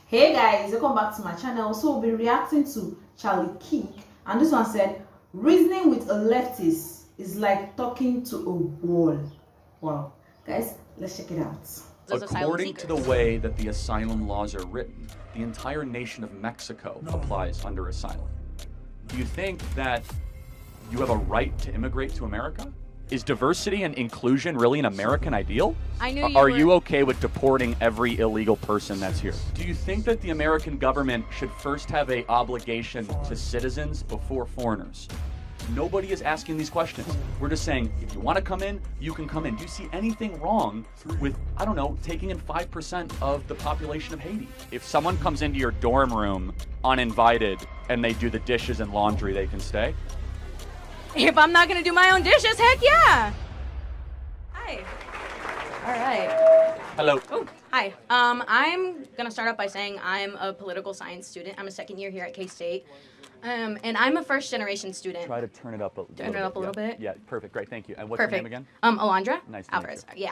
Hey guys, welcome back to my channel. So we'll be reacting to Charlie Kirk, and this one said, reasoning with a leftist is like talking to a wall. Wow. Guys, let's check it out. According to the way that the asylum laws are written, the entire nation of Mexico applies under asylum. Do you think that you have a right to immigrate to America? Is diversity and inclusion really an American ideal? Are you okay with deporting every illegal person that's here? Do you think that the American government should first have an obligation to citizens before foreigners? Nobody is asking these questions. We're just saying, if you want to come in, you can come in. Do you see anything wrong with, I don't know, taking in 5% of the population of Haiti? If someone comes into your dorm room uninvited and they do the dishes and laundry, they can stay? If I'm not gonna do my own dishes, heck yeah! Hi. All right. Hello. Oh, hi. I'm gonna start off by saying I'm a political science student. I'm a second year here at K-State. And I'm a first generation student. Try to turn it up a little bit. Turn it up a little bit? Yeah, perfect, great, thank you. And what's your name again? Alondra. Nice to Alvarez. meet you.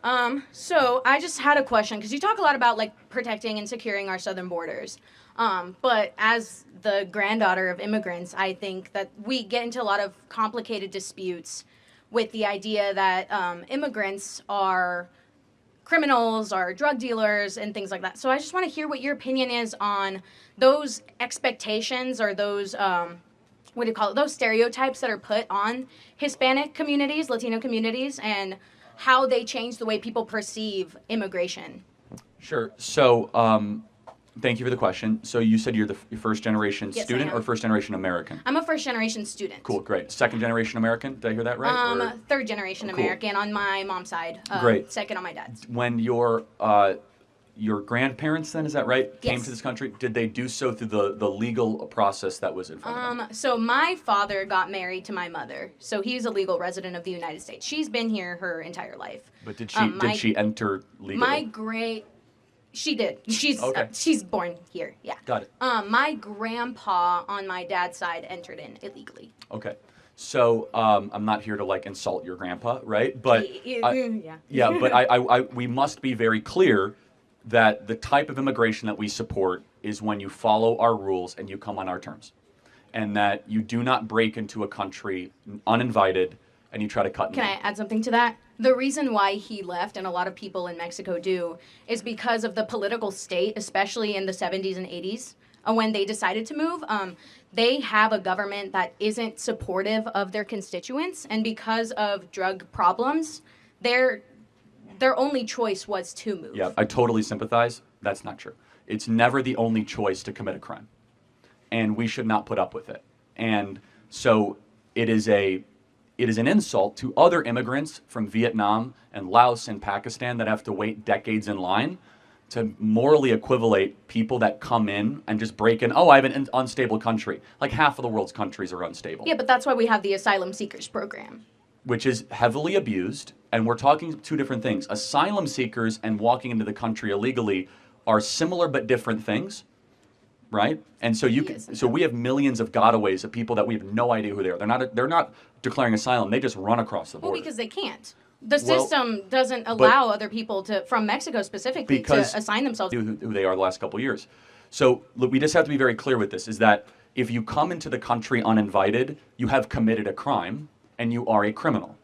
Yeah. So I just had a question, because you talk a lot about like protecting and securing our southern borders. But as the granddaughter of immigrants, I think that we get into a lot of complicated disputes with the idea that immigrants are criminals, are drug dealers, and things like that. So I just want to hear what your opinion is on those expectations or those, what do you call it, those stereotypes that are put on Hispanic communities, Latino communities, and how they change the way people perceive immigration. Sure. So, thank you for the question. So you said you're the first generation Yes, student or first generation American? I'm a first generation student. Cool, great. Second generation American? Did I hear that right? Third generation American on my mom's side. Great. Second on my dad's. When your grandparents, then, is that right, came Yes. to this country, did they do so through the legal process that was in front of them? So my father got married to my mother, so he's a legal resident of the United States. She's been here her entire life. But did she enter legally? She did. She's Okay. She's born here. Yeah. Got it. My grandpa on my dad's side entered in illegally. Okay. So I'm not here to like insult your grandpa, right? But yeah. yeah, but we must be very clear that the type of immigration that we support is when you follow our rules and you come on our terms, and that you do not break into a country uninvited and you try to cut. Can I add something to that? The reason why he left, and a lot of people in Mexico do, is because of the political state, especially in the 70s and 80s, when they decided to move. They have a government that isn't supportive of their constituents, and because of drug problems, their only choice was to move. Yeah, I totally sympathize. That's not true. It's never the only choice to commit a crime, and we should not put up with it. And so it is an insult to other immigrants from Vietnam and Laos and Pakistan that have to wait decades in line to morally equivalate people that come in and just break in. Oh, I have an unstable country. Like half of the world's countries are unstable. Yeah, but that's why we have the asylum seekers program, which is heavily abused. And we're talking two different things. Asylum seekers and walking into the country illegally are similar but different things, right? And so so we have millions of gotaways of people that we have no idea who they are. They're not declaring asylum. They just run across the border. Well, because they can't. The system doesn't allow other people from Mexico specifically to assign themselves who they are the last couple of years. So look, we just have to be very clear with this, is that if you come into the country uninvited, you have committed a crime and you are a criminal.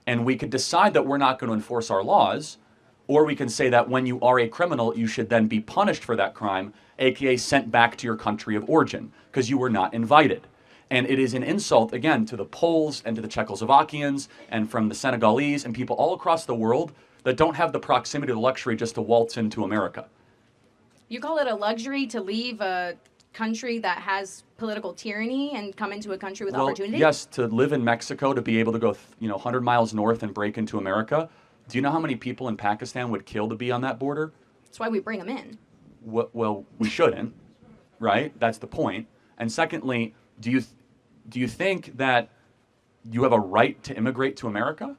And we could decide that we're not going to enforce our laws, or we can say that when you are a criminal, you should then be punished for that crime, aka sent back to your country of origin, because you were not invited. And it is an insult, again, to the Poles and to the Czechoslovakians and from the Senegalese and people all across the world that don't have the proximity or the luxury just to waltz into America. You call it a luxury to leave a country that has political tyranny and come into a country with opportunity? Yes, to live in Mexico, to be able to go 100 miles north and break into America. Do you know how many people in Pakistan would kill to be on that border? That's why we bring them in. Well, we shouldn't, right? That's the point. And secondly, do you think that you have a right to immigrate to America?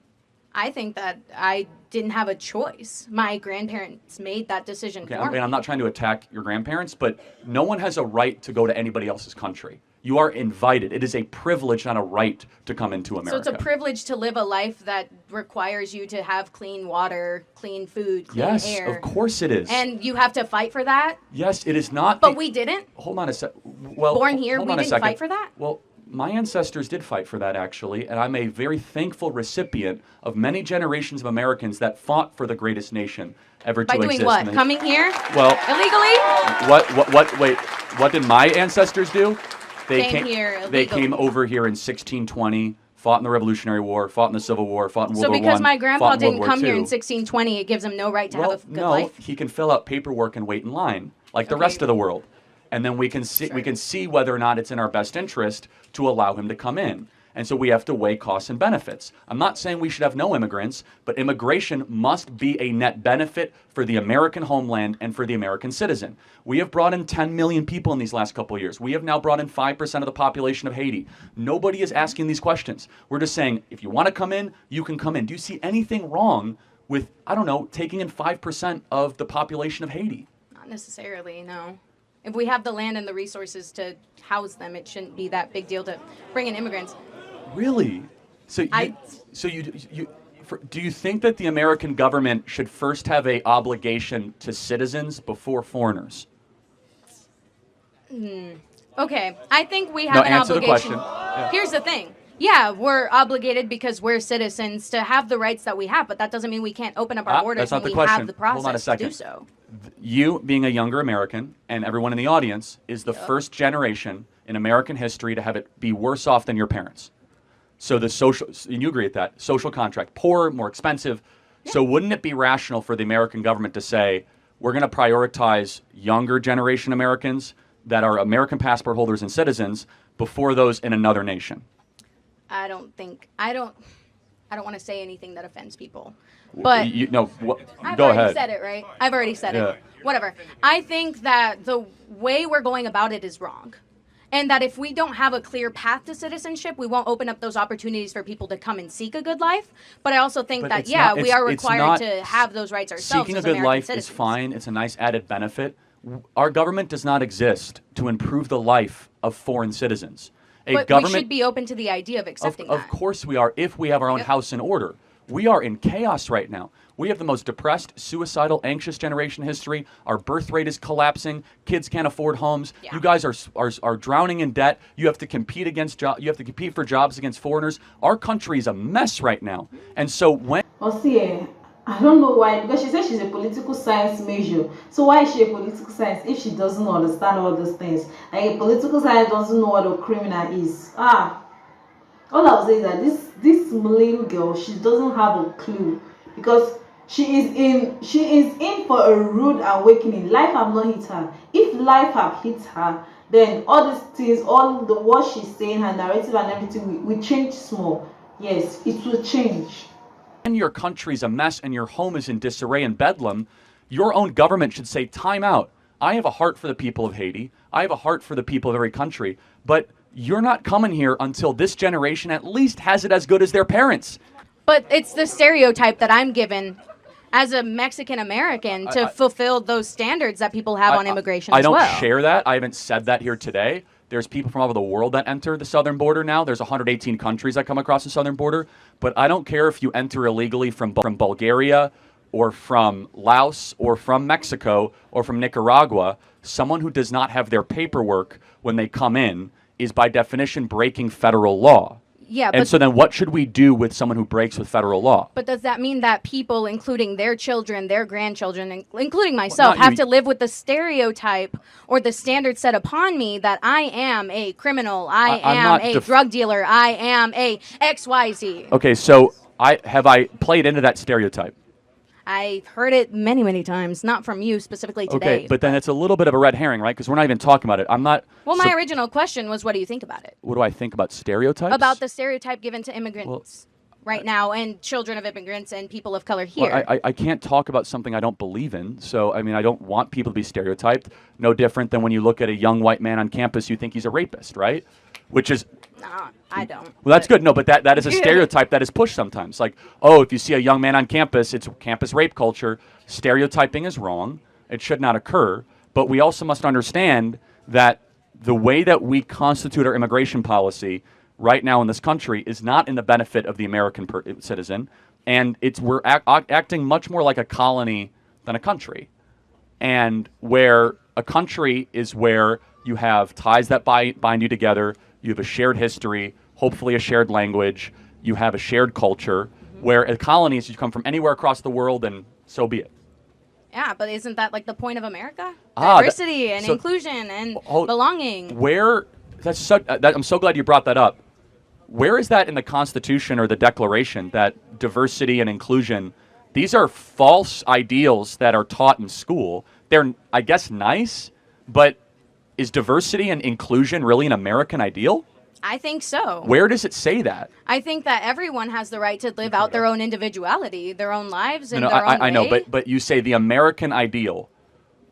I think that I didn't have a choice. My grandparents made that decision Okay, for me. I'm not trying to attack your grandparents, but no one has a right to go to anybody else's country. You are invited. It is a privilege, not a right, to come into America. So it's a privilege to live a life that requires you to have clean water, clean food, clean yes, air. of course it is. And you have to fight for that? Yes, it is not. But we didn't? Hold on a sec. Well, Born here, hold we on a didn't second. fight for that? Well, my ancestors did fight for that, actually, and I'm a very thankful recipient of many generations of Americans that fought for the greatest nation ever By to doing exist. what? Coming here? Well, illegally? wait, what did my ancestors do? Came here They illegally. came over here in 1620, fought in the Revolutionary War, fought in the Civil War, fought in World So War I. because my grandpa fought in World didn't War come here in II. 1620, it gives him no right to Well, have a good no, life? he can fill out paperwork and wait in line like the Okay. rest of the world, and then we can see whether or not it's in our best interest to allow him to come in. And so we have to weigh costs and benefits. I'm not saying we should have no immigrants, but immigration must be a net benefit for the American homeland and for the American citizen. We have brought in 10 million people in these last couple of years. We have now brought in 5% of the population of Haiti. Nobody is asking these questions. We're just saying, if you want to come in, you can come in. Do you see anything wrong with, I don't know, taking in 5% of the population of Haiti? Not necessarily, no. If we have the land and the resources to house them, it shouldn't be that big deal to bring in immigrants. Really? So do you think that the American government should first have a obligation to citizens before foreigners? Okay, I think we have No, an answer the obligation. question. Yeah. Here's the thing. Yeah, we're obligated because we're citizens to have the rights that we have, but that doesn't mean we can't open up our borders that's not when the we have question. the Hold on a process to second. do so. You, being a younger American, and everyone in the audience, is the first generation in American history to have it be worse off than your parents. So the social, and you agree with that, social contract, poorer, more expensive. Yeah. So wouldn't it be rational for the American government to say, we're going to prioritize younger generation Americans that are American passport holders and citizens before those in another nation? I don't want to say anything that offends people. But I've go already ahead. Said it, right? I've already said it. Whatever. I think that the way we're going about it is wrong. And that if we don't have a clear path to citizenship, we won't open up those opportunities for people to come and seek a good life. But I also think that, we are required to have those rights ourselves. Seeking a as good American life citizens. is fine. It's a nice added benefit. Our government does not exist to improve the life of foreign citizens. But we should be open to the idea of accepting that. Of course we are, if we have our own house in order. We are in chaos right now. We have the most depressed, suicidal, anxious generation in history. Our birth rate is collapsing. Kids can't afford homes. Yeah. You guys are drowning in debt. You have to compete you have to compete for jobs against foreigners. Our country is a mess right now. And so when I don't know why, because she said she's a political science major. So why is she a political science if she doesn't understand all those things? Like a political science doesn't know what a criminal is. All I'll say is that this little girl, she doesn't have a clue, because she is in for a rude awakening. Life have not hit her. If life have hit her, then all these things, what she's saying, her narrative and everything will change small. Yes, it will change. When your country's a mess and your home is in disarray and bedlam, your own government should say, time out. I have a heart for the people of Haiti. I have a heart for the people of every country. But you're not coming here until this generation at least has it as good as their parents. But it's the stereotype that I'm given as a Mexican American to fulfill those standards that people have on immigration as well. I don't share that. I haven't said that here today. There's people from all over the world that enter the southern border now. There's 118 countries that come across the southern border. But I don't care if you enter illegally from Bulgaria or from Laos or from Mexico or from Nicaragua. Someone who does not have their paperwork when they come in is by definition breaking federal law. Yeah, and so then what should we do with someone who breaks with federal law? But does that mean that people, including their children, their grandchildren, including myself, have to live with the stereotype or the standard set upon me that I am a criminal, I am a drug dealer, I am a XYZ? Okay, so have I played into that stereotype? I've heard it many, many times, not from you specifically today. Okay, but then it's a little bit of a red herring, right? Because we're not even talking about it. I'm not... Well, my original question was, what do you think about it? What do I think about stereotypes? About the stereotype given to immigrants right now and children of immigrants and people of color here. Well, I can't talk about something I don't believe in. So, I mean, I don't want people to be stereotyped. No different than when you look at a young white man on campus, you think he's a rapist, right? which is No, I don't. well, that's good. No, but that is a stereotype that is pushed sometimes. Like, oh, if you see a young man on campus, it's campus rape culture. Stereotyping is wrong. It should not occur. But we also must understand that the way that we constitute our immigration policy right now in this country is not in the benefit of the American citizen, and we're acting much more like a colony than a country. And where a country is where you have ties that bind you together, you have a shared history, hopefully a shared language, you have a shared culture, where a colony is you come from anywhere across the world, and so be it. Yeah, but isn't that like the point of America? Ah, Diversity and inclusion and belonging. I'm so glad you brought that up. Where is that in the Constitution or the Declaration that diversity and inclusion, these are false ideals that are taught in school? They're, I guess, nice, but is diversity and inclusion really an American ideal? I think so. Where does it say that? I think that everyone has the right to live out their own individuality, their own lives, in their own way. I know, but you say the American ideal.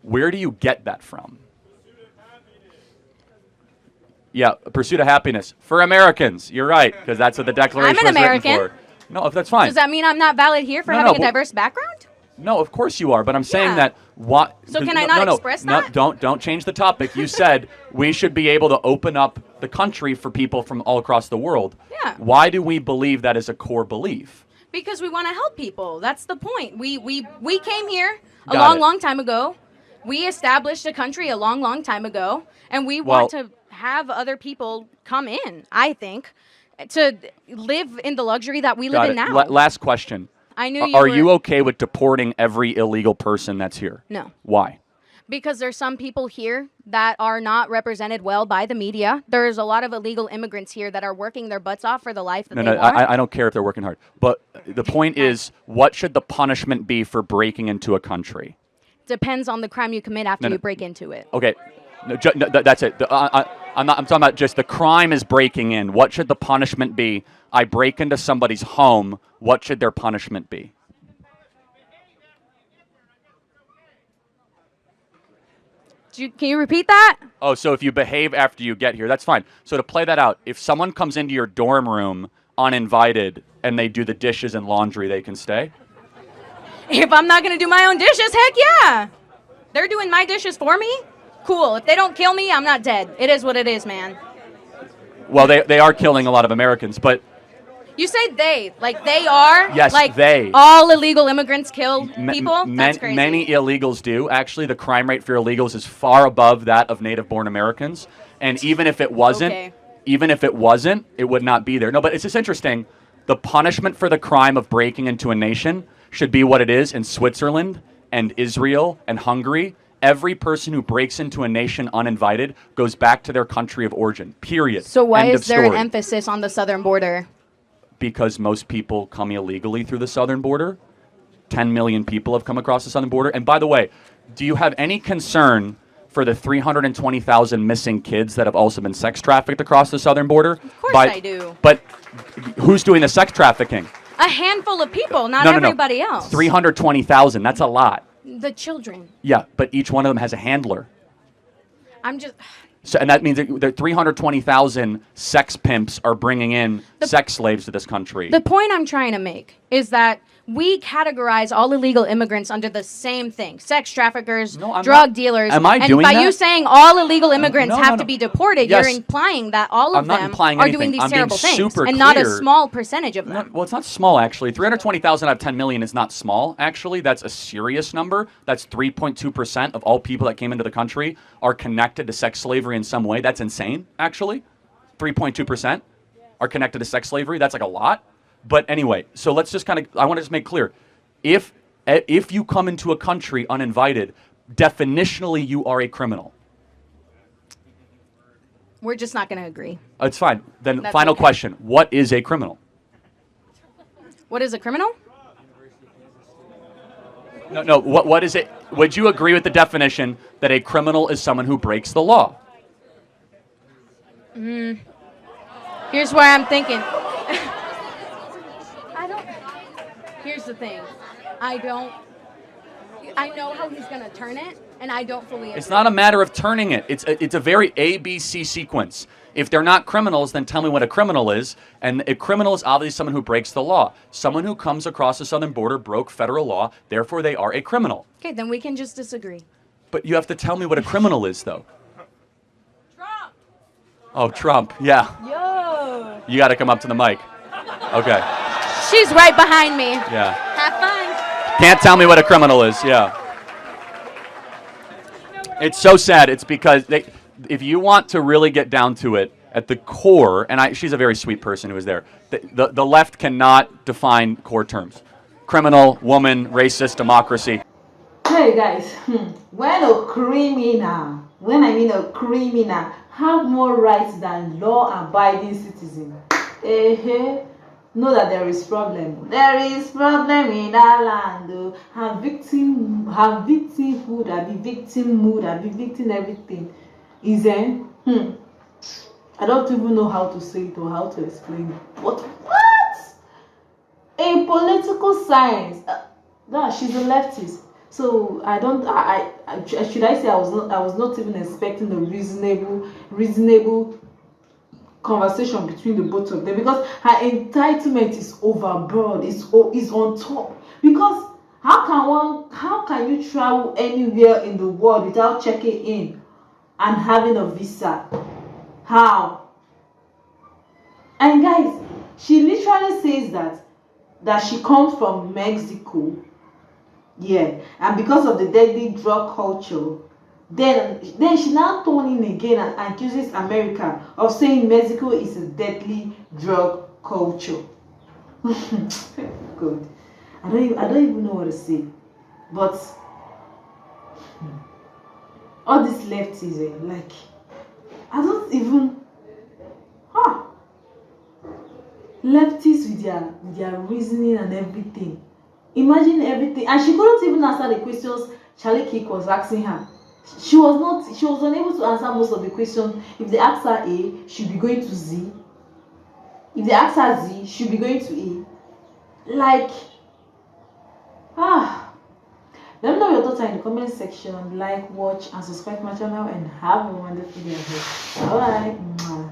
Where do you get that from? Yeah, pursuit of happiness for Americans. You're right, because that's what the Declaration I'm an was American. written for. No, if that's fine. Does that mean I'm not valid here for having a diverse background? No, of course you are, but I'm saying Yeah. that what. So can I not express that? No, don't change the topic. You said we should be able to open up the country for people from all across the world. Yeah. Why do we believe that is a core belief? Because we want to help people. That's the point. We came here a Got it. long time ago. We established a country a long time ago, and we want to have other people come in, I think, to live in the luxury that we live in now. Last question. I knew you Are were... you okay with deporting every illegal person that's here? No. Why? Because there's some people here that are not represented well by the media. There's a lot of illegal immigrants here that are working their butts off for the life that they want. I don't care if they're working hard. But the point is, what should the punishment be for breaking into a country? Depends on the crime you commit after you break into it. Okay, that's it. I'm talking about just the crime is breaking in. What should the punishment be? I break into somebody's home. What should their punishment be? Can you repeat that? Oh, so if you behave after you get here, that's fine. So to play that out, if someone comes into your dorm room uninvited and they do the dishes and laundry, they can stay? If I'm not going to do my own dishes, heck yeah. They're doing my dishes for me? Cool. If they don't kill me, I'm not dead. It is what it is, man. Well, they are killing a lot of Americans, but... You say they. Like they are? Yes, like they. All illegal immigrants kill people? That's crazy. Many illegals do. Actually, the crime rate for illegals is far above that of native-born Americans. And even if it wasn't, it would not be there. No, but it's just interesting. The punishment for the crime of breaking into a nation should be what it is in Switzerland and Israel and Hungary. Every person who breaks into a nation uninvited goes back to their country of origin, period. So why End is of there an story. emphasis on the southern border? Because most people come illegally through the southern border. 10 million people have come across the southern border. And by the way, do you have any concern for the 320,000 missing kids that have also been sex trafficked across the southern border? Of course I do. But who's doing the sex trafficking? A handful of people, not No. everybody else. 320,000, that's a lot. The children. Yeah, but each one of them has a handler. I'm just... So, and that means that 320,000 sex pimps are bringing in sex slaves to this country. The point I'm trying to make is that we categorize all illegal immigrants under the same thing. Sex traffickers, drug dealers. Am I doing that? And by you saying all illegal immigrants have to be deported, Yes. you're implying that all of them are anything. doing these I'm being terrible things. super And not a clear. small percentage of them. No, well, it's not small, actually. 320,000 out of 10 million is not small, actually. That's a serious number. That's 3.2% of all people that came into the country are connected to sex slavery in some way. That's insane, actually. 3.2% are connected to sex slavery. That's like a lot. But anyway, so let's just I want to just make clear. If you come into a country uninvited, definitionally you are a criminal. We're just not going to agree. It's fine. Then That's final okay. question. What is a criminal? What is a criminal? No, what is it? Would you agree with the definition that a criminal is someone who breaks the law? Here's where I'm thinking. Here's the thing. I know how he's going to turn it, and I don't fully agree. It's not a matter of turning it. It's a very ABC sequence. If they're not criminals, then tell me what a criminal is. And a criminal is obviously someone who breaks the law. Someone who comes across the southern border broke federal law, therefore they are a criminal. Okay, then we can just disagree. But you have to tell me what a criminal is, though. Trump. Oh, Trump. Yeah. Yo. You got to come up to the mic. Okay. She's right behind me. Yeah. Have fun. Can't tell me what a criminal is. Yeah. It's so sad. It's because if you want to really get down to it, at the core, and she's a very sweet person who was there, the left cannot define core terms. Criminal, woman, racist, democracy. Hey guys, when a criminal, when I mean a criminal, have more rights than law-abiding citizens, know that there is problem. There is problem in our land. Have victimhood, have victim everything. Is I don't even know how to say it or how to explain it. What? A political science. No, she's a leftist. So I don't. Should I say I was not even expecting a reasonable conversation between the both of them, because her entitlement is overboard. Is on top. Because how can you travel anywhere in the world without checking in and having a visa? How? And guys, she literally says that she comes from Mexico. Yeah, and because of the deadly drug culture, then she now turning again and accuses America of saying Mexico is a deadly drug culture. Good. I don't even know what to say. But all this leftism, like, I don't even leftists with their reasoning and everything. Imagine everything, and she couldn't even answer the questions Charlie Kirk was asking her. She was unable to answer most of the questions. If they asked her A, she'd be going to Z. If they asked her Z, she'd be going to A. Like, let me know your thoughts in the comment section. Like, watch, and subscribe to my channel, and have a wonderful day ahead. Bye.